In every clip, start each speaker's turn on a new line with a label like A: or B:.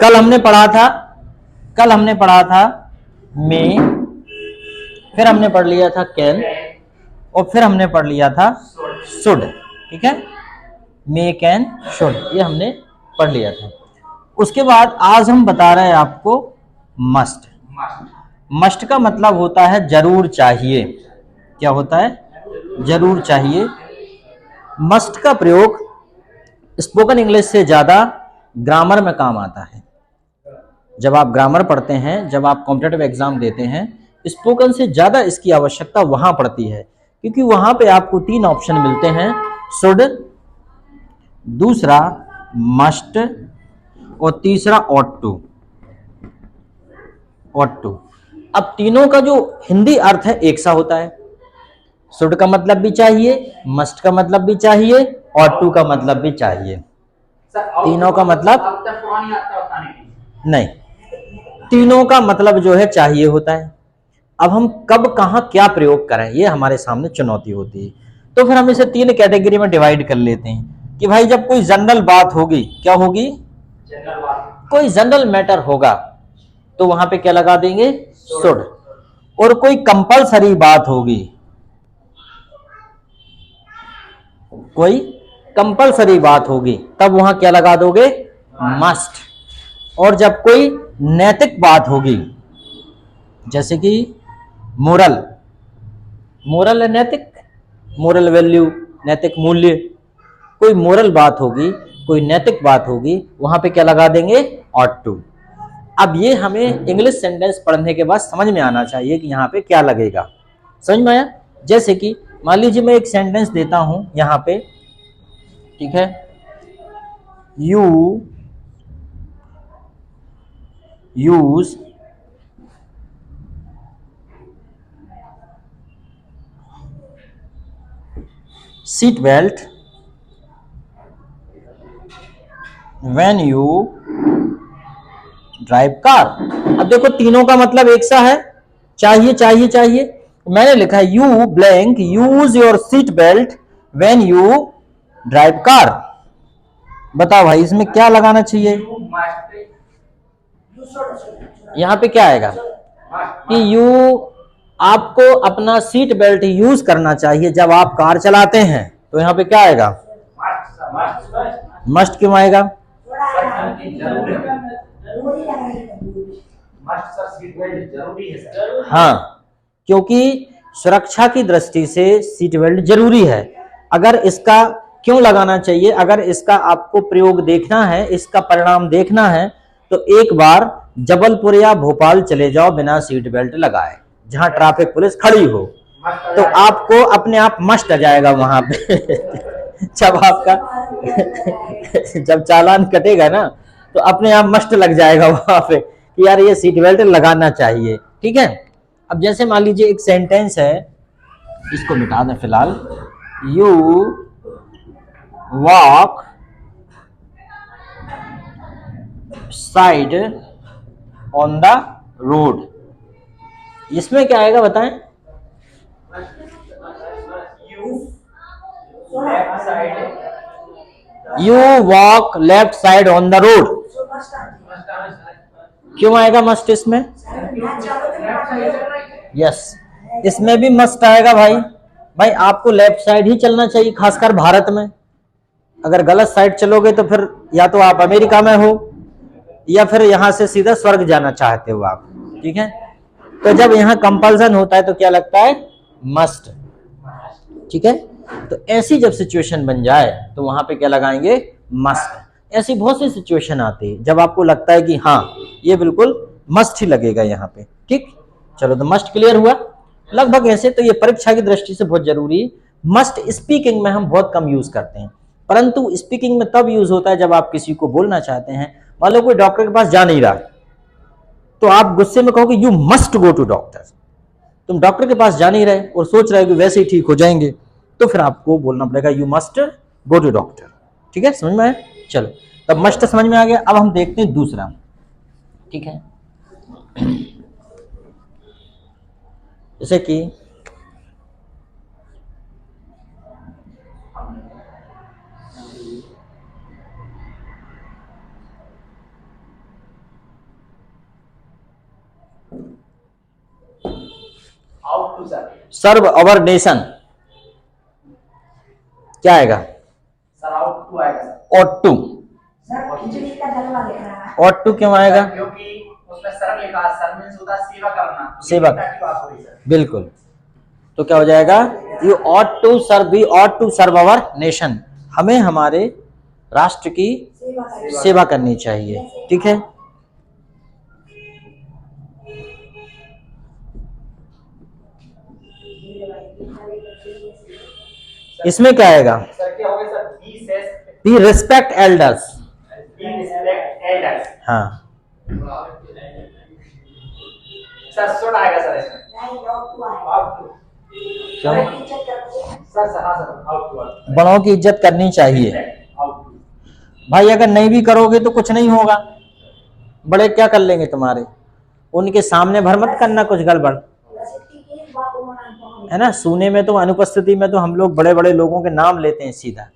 A: कल हमने पढ़ा था कल हमने पढ़ा था मे, फिर हमने पढ़ लिया था कैन, और फिर हमने पढ़ लिया था शुड। ठीक है, मे कैन शुड ये हमने पढ़ लिया था। उसके बाद आज हम बता रहे हैं आपको मस्ट। मस्ट का मतलब होता है जरूर चाहिए। क्या होता है? जरूर चाहिए। मस्ट का प्रयोग स्पोकन इंग्लिश से ज्यादा ग्रामर में काम आता है। जब आप ग्रामर पढ़ते हैं, जब आप कॉम्पिटिटिव एग्जाम देते हैं, स्पोकन से ज्यादा इसकी आवश्यकता वहां पड़ती है, क्योंकि वहां पे आपको 3 ऑप्शन मिलते हैं, शुड, दूसरा मस्ट, और तीसरा ऑट टू। Ought to. अब तीनों का जो हिंदी अर्थ है एक सा होता है। शुड का मतलब भी चाहिए, मस्ट का मतलब भी चाहिए, ऑट टू का मतलब भी चाहिए। तीनों का मतलब नहीं, तीनों का मतलब जो है चाहिए होता है। अब हम कब कहां क्या प्रयोग करें, ये हमारे सामने चुनौती होती है। तो फिर हम इसे 3 कैटेगरी में डिवाइड कर लेते हैं कि भाई जब कोई जनरल बात होगी, क्या होगी? कोई जनरल मैटर होगा तो वहां पे क्या लगा देंगे? शुड। और कोई कंपलसरी बात होगी, कोई कंपलसरी बात होगी, तब वहां क्या लगा दोगे? मस्ट। और जब कोई नैतिक बात होगी, जैसे कि मोरल, मोरल है नैतिक, मोरल वैल्यू, नैतिक मूल्य, कोई मोरल बात होगी, कोई नैतिक बात होगी, वहां पे क्या लगा देंगे? Ought to. अब ये हमें इंग्लिश सेंटेंस पढ़ने के बाद समझ में आना चाहिए कि यहाँ पे क्या लगेगा। समझ में आया? जैसे कि मान लीजिए मैं एक सेंटेंस देता हूं यहाँ पे, ठीक है, you use seat belt when you drive car. अब देखो तीनों का मतलब एक सा है, चाहिए चाहिए चाहिए। मैंने लिखा है you blank use your seat belt when you drive car. बताओ भाई इसमें क्या लगाना चाहिए? यहां पे क्या आएगा कि यू, आपको अपना सीट बेल्ट यूज करना चाहिए जब आप कार चलाते हैं, तो यहां पे क्या आएगा? मस्ट क्यों आएगा? हाँ, क्योंकि सुरक्षा की दृष्टि से सीट बेल्ट जरूरी है। अगर इसका क्यों लगाना चाहिए, अगर इसका आपको प्रयोग देखना है, इसका परिणाम देखना है, तो एक बार जबलपुर या भोपाल चले जाओ बिना सीट बेल्ट लगाए, जहां ट्रैफिक पुलिस खड़ी हो, तो आपको अपने आप मस्ट आ जाएगा वहां पे जब आपका जब चालान कटेगा ना, तो अपने आप मस्ट लग जाएगा वहां पे कि यार ये सीट बेल्ट लगाना चाहिए। ठीक है। अब जैसे मान लीजिए एक सेंटेंस है, इसको मिटा दें फिलहाल, you walk side on the road. इसमें क्या आएगा बताएं? You walk left side on the road. क्यों आएगा मस्ट इसमें? यस, इसमें भी मस्ट आएगा भाई। भाई आपको लेफ्ट साइड ही चलना चाहिए, खासकर भारत में। अगर गलत साइड चलोगे तो फिर या तो आप अमेरिका में हो, या फिर यहां से सीधा स्वर्ग जाना चाहते हो आप। ठीक है, तो जब यहाँ कंपल्सन होता है तो क्या लगता है? मस्ट। ठीक है, तो ऐसी जब सिचुएशन बन जाए तो वहां पे क्या लगाएंगे? मस्ट। ऐसी बहुत सी सिचुएशन आती है जब आपको लगता है कि हाँ ये बिल्कुल मस्ट ही लगेगा यहाँ पे। ठीक, चलो तो मस्ट क्लियर हुआ लगभग। ऐसे तो ये परीक्षा की दृष्टि से बहुत जरूरी है। मस्ट स्पीकिंग में हम बहुत कम यूज करते हैं, परंतु स्पीकिंग में तब यूज होता है जब आप किसी को बोलना चाहते हैं। मान लो कोई डॉक्टर के पास जा नहीं रहा, तो आप गुस्से में कहोगे you must go to doctor. तुम डॉक्टर के पास जा नहीं रहे और सोच रहे हो कि वैसे ही ठीक हो जाएंगे, तो फिर आपको बोलना पड़ेगा you must go to doctor. ठीक है, समझ में आया? चलो, तब मस्ट समझ में आ गया। अब हम देखते हैं दूसरा। ठीक है, जैसे कि सर्व अवर नेशन, क्या आएगा?
B: सर आउट टू आएगा सर।
A: Ought to.
C: सर खिचड़ी का जलवा लिख रहा है।
A: ऑट टू क्यों आएगा?
B: क्योंकि उसमें सर लिखा है, सर मींस होता है सेवा करना,
A: सेवा
B: की बात हो रही सर।
A: बिल्कुल, तो क्या हो जाएगा? You ought to serve, we ought to serve our nation, हमें हमारे राष्ट्र की सेवा करनी चाहिए। ठीक है, इसमें क्या आएगा?
B: सर क्या होगा sir?
A: We respect elders.
B: Elders.
A: हाँ
B: सर शुड आएगा सर इसमें।
C: नहीं आउट टू आएगा।
B: Out to.
A: क्यों?
C: इज्जत करते हैं।
B: सर हाँ सर आउट टू।
A: बड़ों की इज्जत करनी चाहिए
B: आउट टू।
A: भाई, अगर नहीं भी करोगे तो कुछ नहीं होगा, बड़े क्या कर लेंगे तुम्हारे, उनके सामने भर मत करना कुछ गड़बड़, है ना। सुने में तो, अनुपस्थिति में तो हम लोग बड़े बड़े लोगों के नाम लेते हैं सीधा,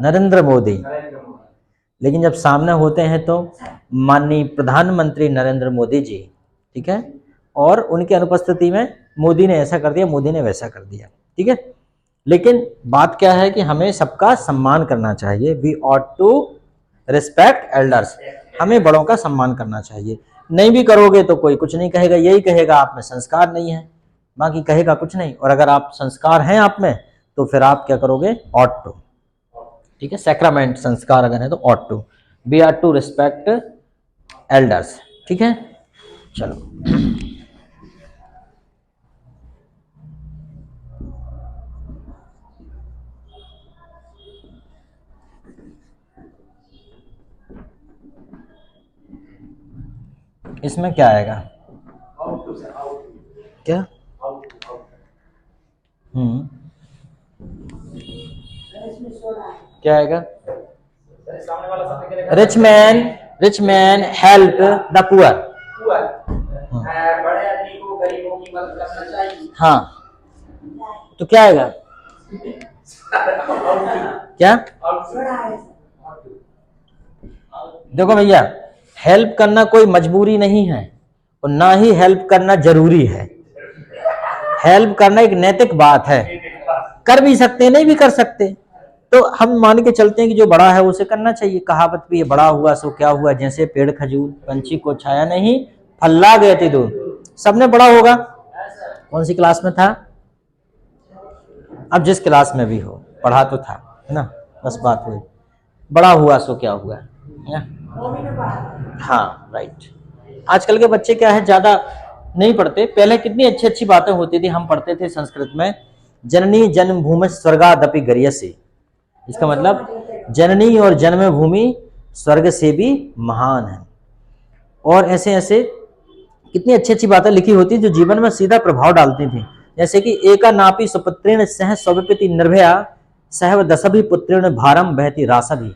A: नरेंद्र मोदी, लेकिन जब सामने होते हैं तो माननीय प्रधानमंत्री नरेंद्र मोदी जी, ठीक है, और उनकी अनुपस्थिति में मोदी ने ऐसा कर दिया, मोदी ने वैसा कर दिया, ठीक है। लेकिन बात क्या है कि हमें सबका सम्मान करना चाहिए। We ought to respect elders, हमें बड़ों का सम्मान करना चाहिए। नहीं भी करोगे तो कोई कुछ नहीं कहेगा, यही कहेगा आप में संस्कार नहीं है, बाकी कहेगा कुछ नहीं। और अगर आप संस्कार हैं आप में तो फिर आप क्या करोगे? ऑट टू, ठीक है, सैक्रामेंट संस्कार अगर है तो ought to, we are to respect elders, ठीक है। चलो इसमें क्या आएगा?
B: Out to sir, out to.
A: क्या?
B: आउट टू, आउट
A: क्या आएगा?
B: सर सामने वाला शब्द क्या लिखा?
A: Rich man help the poor.
B: Poor, बड़े आदमी को गरीबों की मदद करना चाहिए।
A: हाँ, तो क्या आएगा? क्या? देखो भैया, हेल्प करना कोई मजबूरी नहीं है और ना ही हेल्प करना जरूरी है। हेल्प करना एक नैतिक बात है, कर भी सकते नहीं भी कर सकते, तो हम मान के चलते हैं कि जो बड़ा है उसे करना चाहिए। कहावत भी है, बड़ा हुआ सो क्या हुआ, जैसे पेड़ खजूर, पंछी को छाया नहीं फल्ला गए थे दूर। सबने बड़ा होगा, कौन सी क्लास में था, अब जिस क्लास में भी हो, पढ़ा तो था, है ना, बस बात हुई, बड़ा हुआ सो क्या हुआ, है ना? हाँ राइट। आजकल के बच्चे क्या है, ज्यादा नहीं पढ़ते, पहले कितनी अच्छी अच्छी बातें होती थी, हम पढ़ते थे संस्कृत में, जननी जन्मभूमि स्वर्गादपि गरीयसी। इसका मतलब जननी और जन्मभूमि स्वर्ग से भी महान है। और ऐसे ऐसे कितनी अच्छी अच्छी बातें लिखी होती जो जीवन में सीधा प्रभाव डालती थी। जैसे कि एका नापी सुपुत्रेण सह स्वपिति निर्भया सहव दशभी पुत्रेण भारम बहती रासभी।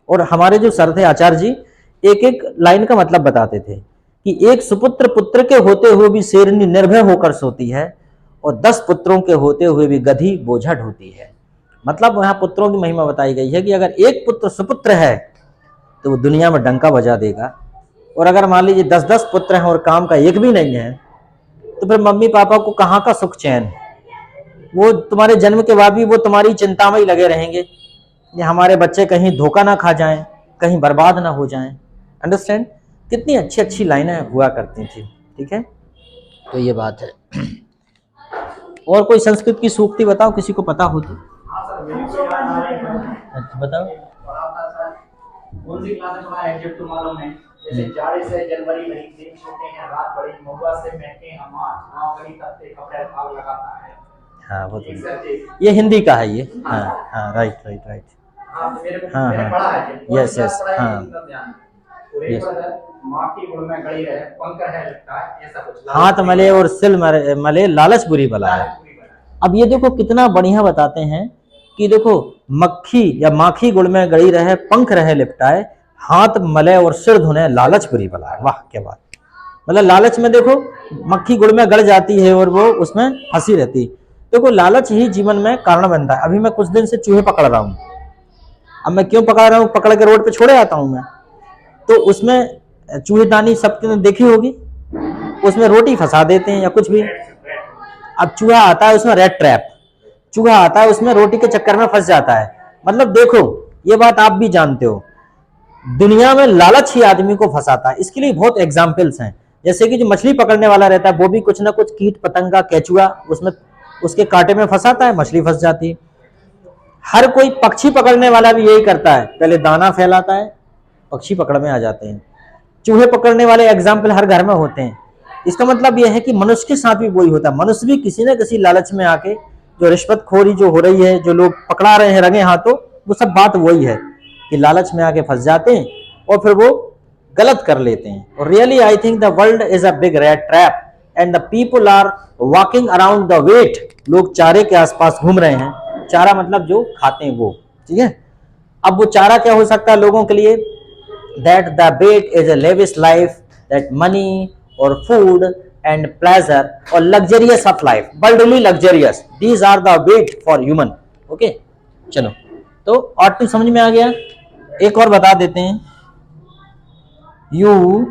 A: और हमारे जो सर थे आचार्य जी, एक एक लाइन का मतलब बताते थे कि एक सुपुत्र पुत्र के होते हुए भी शेरनी निर्भय होकर सोती है और 10 पुत्रों के होते हुए भी गधी बोझा ढोती है। मतलब वहां पुत्रों की महिमा बताई गई है कि अगर एक पुत्र सुपुत्र है तो वो दुनिया में डंका बजा देगा, और अगर मान लीजिए 10-10 पुत्र हैं और काम का एक भी नहीं है तो फिर मम्मी पापा को कहाँ का सुख चैन, वो तुम्हारे जन्म के बाद भी वो तुम्हारी चिंता में ही लगे रहेंगे, ये हमारे बच्चे कहीं धोखा ना खा जाएं, कहीं बर्बाद ना हो जाएं। अंडरस्टैंड? कितनी अच्छी अच्छी लाइनें हुआ करती थी, ठीक है, तो ये बात है। और कोई संस्कृत की सूक्ति बताओ, किसी को पता हो तो।
B: हाँ सर, मेरे को याद आ रही है।
A: बताओ।
B: पढ़ा था सर, कौन सी क्लास में पढ़ा है एग्जैक्ट तो मालूम है। जैसे जाड़े से जनवरी नहीं, दिन छोटे हैं रात बड़ी, महुआ से महके हमार, गाँव गली तपते कपड़े भाग लगाता है।
A: हाँ वो तो ये हिंदी का है ये। हाँ हाँ राइट राइट राइट।
B: हाँ मेरे
A: हाँ
B: पढ़ा है।
A: यस यस हाँ
B: यस। माटी गुड़ में गड़ी रहे, पंकर है लगता है, ऐसा कुछ।
A: हाथ मले और सिल मले लालच बुरी बला है। अब ये देखो कितना बढ़िया बताते हैं कि देखो, मक्खी या माखी गुड़ में गड़ी रहे, पंख रहे लिपटाए, हाथ मले और सिर धुने लालच बुरी बला है। वाह क्या बात। मतलब लालच में देखो, मक्खी गुड़ में गड़ जाती है और वो उसमें फंसी रहती। देखो लालच ही जीवन में कारण बनता है। अभी मैं कुछ दिन से चूहे पकड़ रहा हूँ, अब मैं क्यों पकड़ रहा हूँ, पकड़ के रोड पे छोड़े आता हूँ मैं, तो उसमें चूहेदानी सबने देखी होगी, उसमें रोटी फंसा देते हैं या कुछ भी। अब चूहा आता है उसमें रेड ट्रैप, चूहा आता है उसमें रोटी के चक्कर में फंस जाता है। मतलब देखो, ये बात आप भी जानते हो, दुनिया में लालच ही आदमी को फंसाता है। इसके लिए बहुत एग्जाम्पल्स हैं, जैसे कि जो मछली पकड़ने वाला रहता है वो भी कुछ ना कुछ कीट पतंगा केचुआ उसमें उसके कांटे में फंसाता है, मछली फंस जाती है। हर कोई पक्षी पकड़ने वाला भी यही करता है, पहले दाना फैलाता है, पक्षी पकड़ में आ जाते हैं। चूहे पकड़ने वाले एग्जाम्पल हर घर में होते हैं। इसका मतलब यह है कि मनुष्य के साथ भी वही होता है। मनुष्य भी किसी न किसी लालच में आके, जो रिश्वतखोरी जो हो रही है, जो लोग पकड़ा रहे हैं रंगे हाथों, वो सब बात वही है कि लालच में आके फंस जाते हैं और फिर वो गलत कर लेते हैं। और really I think the world is a big red trap and the people are walking around the bait. लोग चारे के आसपास घूम रहे हैं। चारा मतलब जो खाते हैं वो, ठीक है। अब वो चारा क्या हो सकता है लोगों के लिए? That the bait is a lavish life, that money और फूड एंड प्लेजर और luxurious of life, worldly luxurious, these are the bait for human. Okay, चलो, तो और तो समझ में आ गया। एक और बता देते हैं, you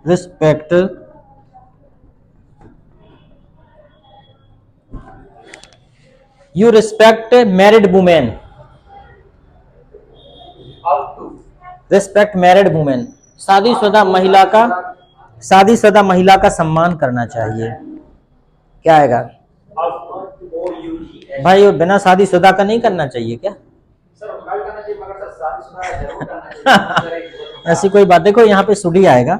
A: respect married women, respect married women, शादीशुदा महिला का सम्मान करना चाहिए। क्या आएगा भाई? वो बिना शादीशुदा का नहीं करना चाहिए क्या? ऐसी कोई बात, देखो यहाँ पे सुडी आएगा,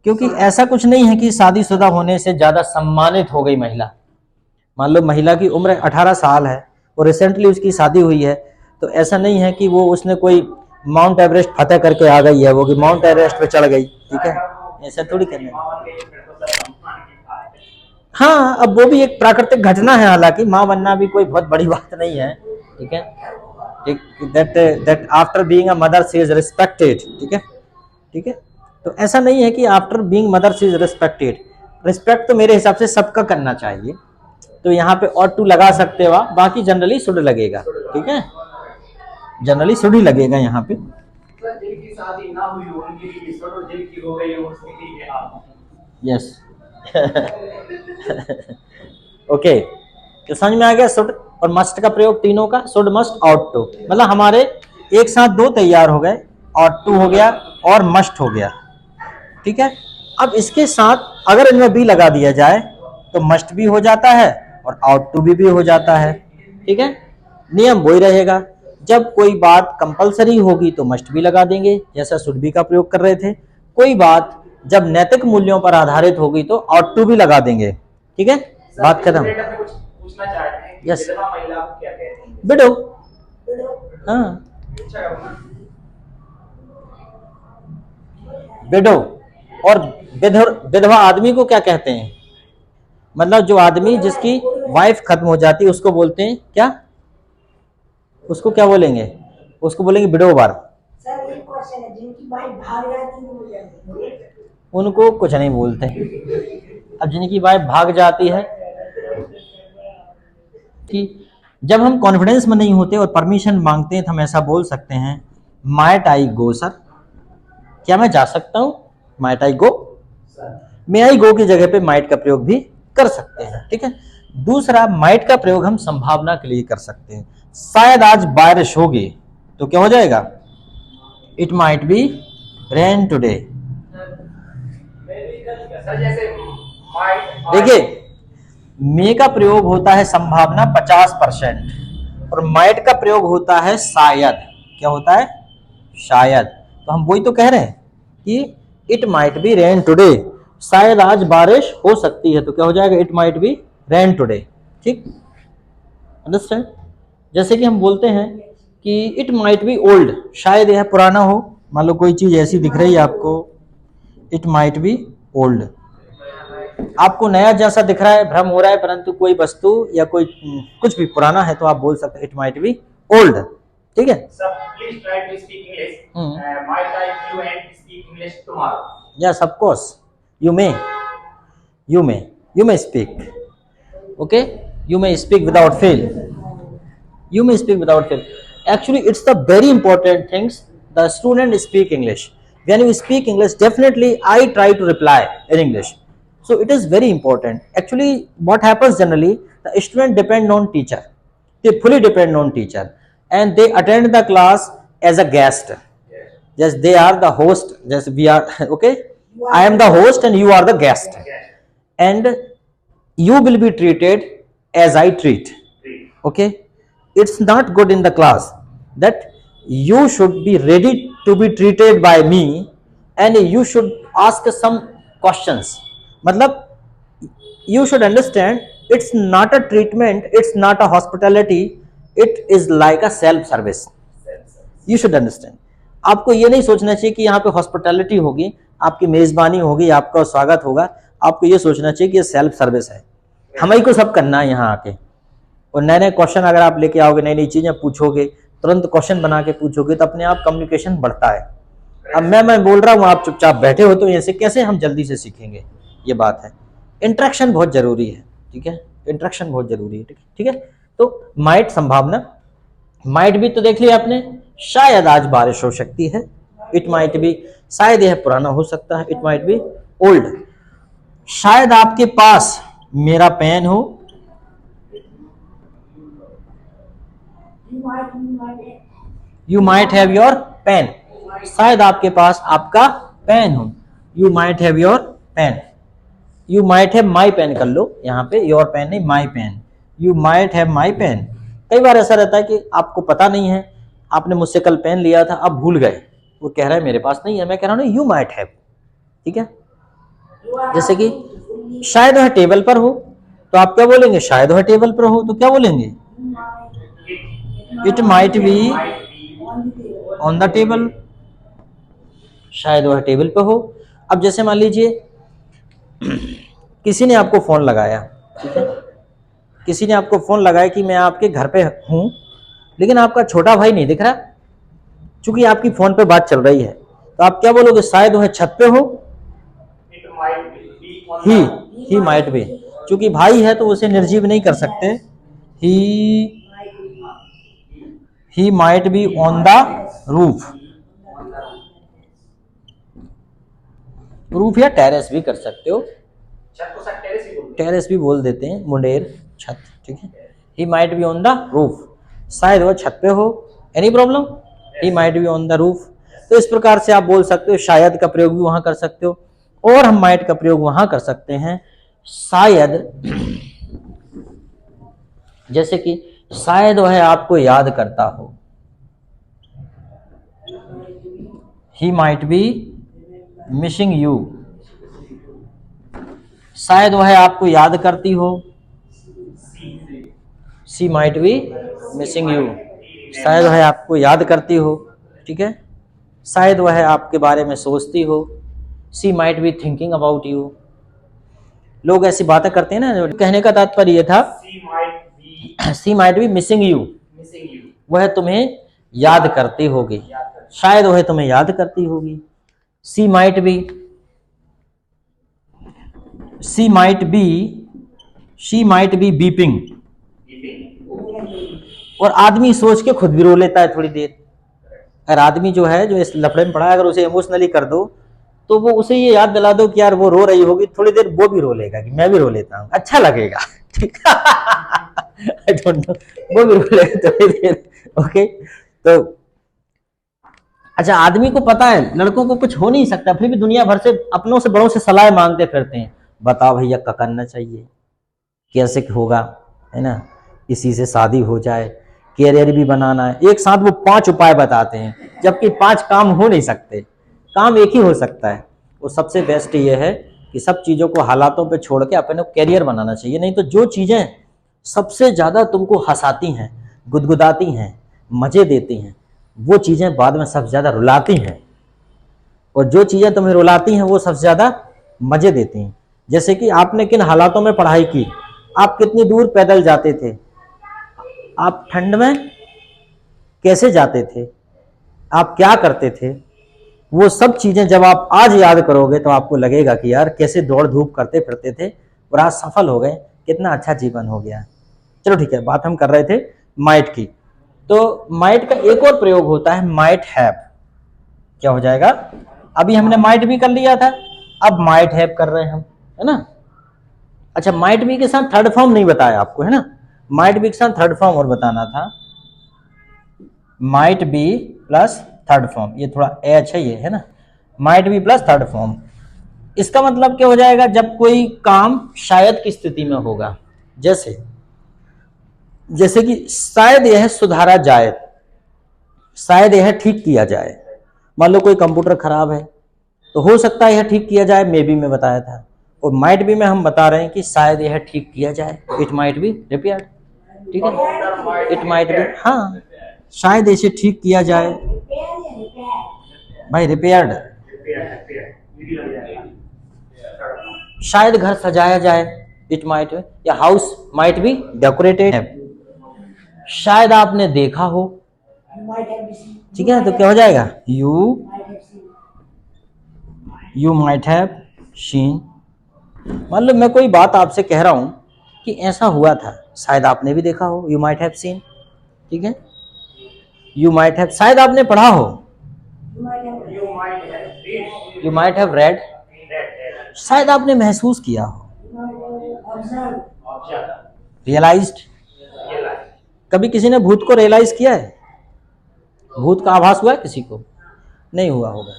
A: क्योंकि ऐसा कुछ नहीं है कि शादीशुदा होने से ज्यादा सम्मानित हो गई महिला। मान लो महिला की उम्र 18 साल है और रिसेंटली उसकी शादी हुई है, तो ऐसा नहीं है कि वो उसने कोई माउंट एवरेस्ट फतेह करके आ गई है, वो कि माउंट एवरेस्ट पे चढ़ गई, ठीक है, ऐसा थोड़ी करना है। हाँ, अब वो भी एक प्राकृतिक घटना है, हालांकि माँ बनना भी कोई बहुत बड़ी बात नहीं है, ठीक है। That after being a mother she is respected, ठीक है, ठीक है। तो ऐसा नहीं है कि after being mother she is respected. Respect तो मेरे हिसाब से सबका करना चाहिए। तो यहाँ पे और टू लगा सकते हो आप, बाकी जनरली शुड लगेगा, ठीक है, जनरली शुड ही लगेगा यहाँ पे।
B: जिनकी शादी ना हुई हो उनके लिए शुड, और जिनकी हो गई हो उसके लिए आप।
A: यस। ओके, तो समझ में आ गया शुड और मस्ट का प्रयोग तीनों का, शुड मस्ट आउट टू, मतलब हमारे एक साथ दो तैयार हो गए, आउट टू हो गया और मस्ट हो गया, ठीक है। अब इसके साथ अगर इनमें बी लगा दिया जाए तो मस्ट भी हो जाता है और आउट टू भी हो जाता है, ठीक है। नियम वही रहेगा, जब कोई बात कंपलसरी होगी तो मस्ट भी लगा देंगे, जैसा शुड बी का प्रयोग कर रहे थे। कोई बात जब नैतिक मूल्यों पर आधारित होगी तो आउट टू भी लगा देंगे, ठीक है, बात खत्म।
B: कुछ पूछना चाहते हैं,
A: यस,
B: विधवा महिला को क्या कहते हैं?
A: विडो। हाँ, विडो। और विधवा आदमी को क्या कहते हैं? मतलब जो आदमी जिसकी वाइफ खत्म हो जाती है उसको बोलते हैं क्या? उसको क्या बोलेंगे? उसको बोलेंगे विडोवर।
C: सर एक क्वेश्चन है, जिनकी वाइफ भाग जाती है वो क्या बोलते हैं?
A: उनको कुछ नहीं बोलते। अब जिनकी वाइफ भाग जाती है, कि जब हम कॉन्फिडेंस में नहीं होते और परमिशन मांगते हैं तो हम ऐसा बोल सकते हैं, माइट आई गो सर, क्या मैं जा सकता हूं? माइट आई गो। मे आई गो की जगह पे माइट का प्रयोग भी कर सकते हैं, ठीक है। दूसरा, माइट का प्रयोग हम संभावना के लिए कर सकते हैं। शायद आज बारिश होगी, तो क्या हो जाएगा? It might B rain today. देखिए, मे का प्रयोग होता है संभावना 50% और माइट का प्रयोग होता है शायद। क्या होता है? शायद। तो हम वही तो कह रहे हैं कि it might B rain today, शायद आज बारिश हो सकती है, तो क्या हो जाएगा? It might B rain today, ठीक, अंडरस्टैंड। जैसे कि हम बोलते हैं कि इट माइट बी ओल्ड, शायद यह पुराना हो। मान लो कोई चीज ऐसी दिख रही है आपको, इट माइट बी ओल्ड, आपको नया जैसा दिख रहा है, भ्रम हो रहा है, परंतु कोई वस्तु या कोई कुछ भी पुराना है तो आप बोल सकते हैं इट माइट बी ओल्ड, ठीक है।
B: Sir, please try to speak English. Might I you and speak English tomorrow?
A: Yes, of course. You may speak. Okay? You may speak without fail. You may speak without fail. Actually, it's the very important things. The student speak English. when you speak English, definitely I try to reply in English. So it is very important. Actually, what happens generally, the student depend on teacher. They fully depend on teacher, and they attend the class as a guest. Just they are the host. Just we are okay. I am the host, and you are the guest, and you will be treated as I treat. Okay, it's not good in the class that you should be ready to be treated by me, and you should ask some questions. मतलब you should understand, it's not a treatment, it's not a hospitality, it is like a self service. You should understand. आपको ये नहीं सोचना चाहिए कि यहाँ पे hospitality होगी, आपकी मेजबानी होगी, आपका स्वागत होगा. आपको ये सोचना चाहिए कि ये सेल्फ सर्विस है, हमें ही को सब करना है यहाँ आके. और नए नए क्वेश्चन अगर आप लेके आओगे, नई नई चीजें पूछोगे, तुरंत क्वेश्चन बना के पूछोगे, तो अपने आप कम्युनिकेशन बढ़ता है. अब मैं बोल रहा हूँ, आप चुपचाप बैठे हो, तो ऐसे कैसे हम जल्दी से सीखेंगे? ये बात है. इंटरेक्शन बहुत जरूरी है. ठीक है, इंटरेक्शन बहुत जरूरी है. ठीक है. तो माइट संभावना, माइट भी तो देख लिया आपने, शायद आज बारिश हो सकती है. इट माइट बी, शायद यह पुराना हो सकता है. It might be old. शायद आपके पास मेरा पेन हो. You might have your pen. शायद आपके पास आपका पेन हो. You might have your pen. You might have my pen कर लो यहाँ पे, योर पेन नहीं, my pen. You might have my pen. कई बार ऐसा रहता है कि आपको पता नहीं है, आपने मुझसे कल पेन लिया था, अब भूल गए. वो कह रहा है मेरे पास नहीं है, मैं कह रहा हूँ यू माइट हैव. ठीक है. जैसे कि शायद वह टेबल पर हो, तो आप क्या बोलेंगे? शायद वह टेबल पर हो, तो क्या बोलेंगे? It might be on the table. शायद वह टेबल पर हो. अब जैसे मान लीजिए किसी ने आपको फोन लगाया. ठीक है, किसी ने आपको फोन लगाया कि मैं आपके घर पे हूं, लेकिन आपका छोटा भाई नहीं दिख रहा, चूंकि आपकी फोन पे बात चल रही है. तो आप क्या बोलोगे? शायद वह छत पे हो. ही माइट बी, चूंकि भाई है तो उसे निर्जीव नहीं कर सकते. He might be on the roof. Roof या टेरेस भी कर सकते हो. टेरेस भी बोल देते हैं, मुंडेर, छत. ठीक है. He might be on the roof. शायद वह छत पे हो. Any problem? He might be on the roof. तो इस प्रकार से आप बोल सकते हो. शायद का प्रयोग भी वहां कर सकते हो, और हम माइट का प्रयोग वहां कर सकते हैं. शायद, जैसे कि शायद वह आपको याद करता हो. He might be missing you. शायद वह आपको याद करती हो. She might be missing you. शायद वह आपको याद करती हो. ठीक है. शायद वह आपके बारे में सोचती हो. She might be thinking about you. लोग ऐसी बातें करते हैं ना. कहने का तात्पर्य यह था, she might be missing you. वह तुम्हें याद करती होगी. शायद वह तुम्हें याद करती होगी. She might be beeping. और आदमी सोच के खुद भी रो लेता है थोड़ी देर. अगर आदमी जो है, जो इस लफड़े में पड़ा है, अगर उसे इमोशनली कर दो, तो वो उसे ये याद दिला दो कि यार वो रो रही होगी, थोड़ी देर वो भी रो लेगा कि मैं भी रो लेता हूँ, अच्छा लगेगा. ठीक है. आई डोंट नो, वो भी रो लेगा थोड़ी देर. ओके. तो अच्छा, आदमी को पता है लड़कों को कुछ हो नहीं सकता, फिर भी दुनिया भर से अपनों से बड़ों से सलाह मांगते फिरते हैं. बताओ भैया क्या करना चाहिए, कैसे होगा, है ना, इसी से शादी हो जाए, कैरियर भी बनाना है. एक साथ वो 5 उपाय बताते हैं, जबकि 5 काम हो नहीं सकते. काम एक ही हो सकता है. वो सबसे बेस्ट ये है कि सब चीज़ों को हालातों पे छोड़ के अपने कैरियर बनाना चाहिए. नहीं तो जो चीज़ें सबसे ज़्यादा तुमको हंसाती हैं, गुदगुदाती हैं, मज़े देती हैं, वो चीज़ें बाद में सबसे ज़्यादा रुलाती हैं. और जो चीज़ें तुम्हें रुलाती हैं वो सबसे ज़्यादा मज़े देती हैं. जैसे कि आपने किन हालातों में पढ़ाई की, आप कितनी दूर पैदल जाते थे, आप ठंड में कैसे जाते थे, आप क्या करते थे, वो सब चीज़ें जब आप आज याद करोगे तो आपको लगेगा कि यार कैसे दौड़ धूप करते फिरते थे और आज सफल हो गए, कितना अच्छा जीवन हो गया. चलो ठीक है, बात हम कर रहे थे माइट की. तो माइट का एक और प्रयोग होता है, माइट हैव. क्या हो जाएगा? अभी हमने माइट भी कर लिया था, अब माइट हैव कर रहे हैं हम, है ना। अच्छा, माइट बी के साथ थर्ड फॉर्म नहीं बताया आपको, है ना। माइट बी के साथ थर्ड फॉर्म और बताना था, might be plus third form, ये थोड़ा एच है ये, है ना। Might be plus third form, इसका मतलब क्या हो जाएगा, जब कोई काम शायद की स्थिति में होगा, जैसे कि शायद यह सुधारा जाए, शायद यह ठीक किया जाए। मान लो कोई कंप्यूटर खराब है तो हो सकता है यह ठीक किया जाए, मे बी में बताया था। और माइट बी में हम बता रहे हैं कि शायद यह ठीक किया जाए, इट माइट बी रिपेयर्ड, ठीक है, इट माइट बी, हाँ, शायद इसे ठीक किया जाए
C: रिपेयर या रिपेयर?
A: भाई, रिपेयर्ड। शायद घर सजाया जाए, इट माइट, या हाउस माइट बी डेकोरेटेड। शायद आपने देखा हो,
C: You might have seen.
A: ठीक है, तो क्या हो जाएगा, you
C: Might have seen.
A: Might have seen. मान लो मैं कोई बात आपसे कह रहा हूं कि ऐसा हुआ था, शायद आपने भी देखा हो, यू माइट हैव सीन, ठीक है। यू माइट हैव, शायद आपने पढ़ा हो,
C: You might have.
A: You might have read. शायद आपने महसूस किया हो,
C: You might have observed.
A: Realised. कभी किसी ने भूत को रियलाइज किया है? भूत का आभास हुआ है किसी को? नहीं हुआ होगा,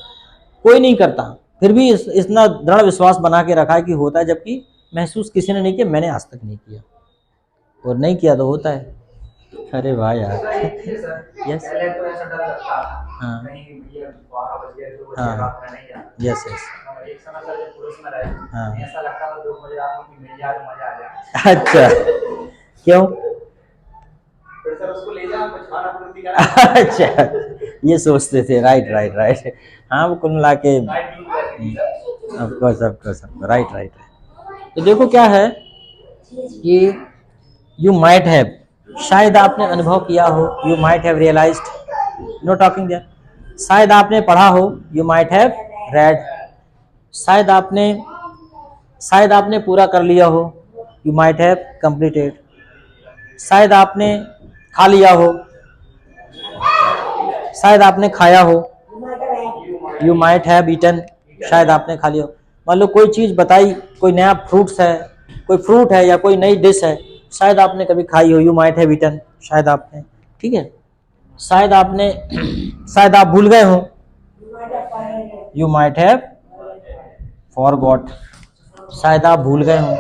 A: कोई नहीं करता, फिर भी इतना दृढ़ विश्वास बना के रखा है कि होता है, जबकि महसूस किसी ने नहीं किया, मैंने आज तक नहीं किया, और नहीं किया तो होता है। अरे वाह यार, यस,
B: पहले तो ऐसा डर लगता था,
A: हाँ,
B: कहीं भैया 12 बज गए तो
A: हाँ,
B: रात में नहीं जाना।
A: यस यस,
B: एक समय सर जब पुलिस में रहे,
A: हाँ,
B: ऐसा लगता था 2 बजे रात में मिल जाए तो मजा आ जाए।
A: अच्छा, क्यों?
B: फिर सर उसको ले जाओ, कुछ खाना पूर्ति करा।
A: अच्छा, ये सोचते थे, राइट राइट राइट, हाँ, वो कुल मिला के,
B: नाइट ड्यूटी रहती थी सर।
A: Of course, right right. तो देखो क्या है कि यू माइट हैव, शायद आपने अनुभव किया हो, you might have realised, no talking there. शायद आपने पढ़ा हो, यू माइट हैव रेड। शायद आपने पूरा कर लिया हो, यू माइट हैव कंप्लीटेड। शायद आपने खा लिया हो, शायद आपने खाया हो,
C: You
A: you might
C: might have had.
A: Have eaten. शायद आपने खा लिया हो। मान लो कोई चीज बताई, कोई नया फ्रूट्स है, कोई फ्रूट है या कोई नई डिश है, शायद आपने कभी खाई हो, यू माइट हैव ईटन, शायद आपने, ठीक है। शायद आप भूल गए हो,
C: You might have forgotten.
A: You might have forgot, शायद आप भूल गए हो,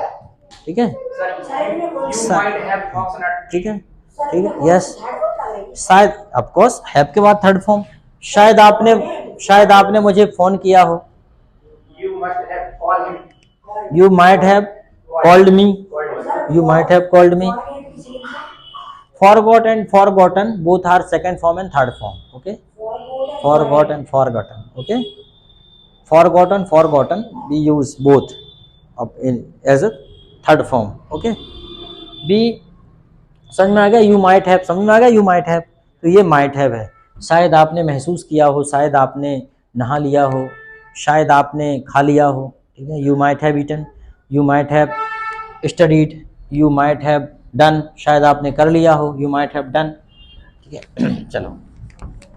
A: ठीक है,
C: Sir,
B: You might have forgotten.
A: ठीक है,
C: sir,
A: ठीक है,
C: you
A: yes.
C: had what already?
A: शायद, ऑफ कोर्स, हैव के बाद थर्ड फॉर्म। शायद आपने मुझे फोन किया हो,
B: You must have called him.
A: You might have called me, you might have called me.
C: Forget is in the
A: Forgot and forgotten both are second form and third form, okay. Forgot and forgotten, okay. Forgotten we use both as a third form, okay. B समझ में आ गया, you might have समझ में आ गया, you might have, तो ये might have है। शायद आपने महसूस किया हो, शायद आपने नहा लिया हो, शायद आपने खा लिया हो, ठीक है। You might have eaten, you might have studied, you might have done, शायद आपने कर लिया हो, you might have done, ठीक है। चलो,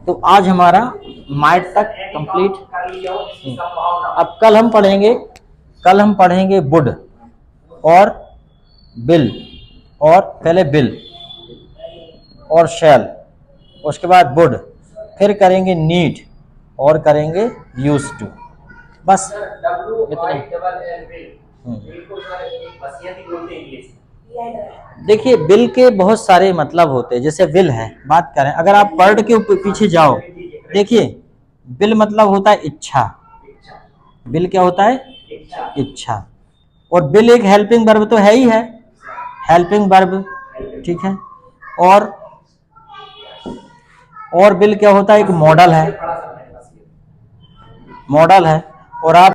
A: तो आज हमारा might तक कंप्लीट।
B: कर लिया हो इसकी संभावना।
A: अब कल हम पढ़ेंगे would और will, और पहले will और shall, उसके बाद would, फिर करेंगे need और करेंगे used to, बस इतना ही।
B: बिल्कुल सर, एक वसीयत ही बोलते हैं इंग्लिश में।
A: देखिए, बिल के बहुत सारे मतलब होते हैं, जैसे विल है, बात करें अगर आप वर्ड के पीछे जाओ, देखिए बिल मतलब होता है इच्छा, बिल क्या होता है, इच्छा। और बिल एक हेल्पिंग वर्ब तो है ही है, हेल्पिंग वर्ब, ठीक है। और बिल क्या होता है, एक मॉडल है, मॉडल है। और आप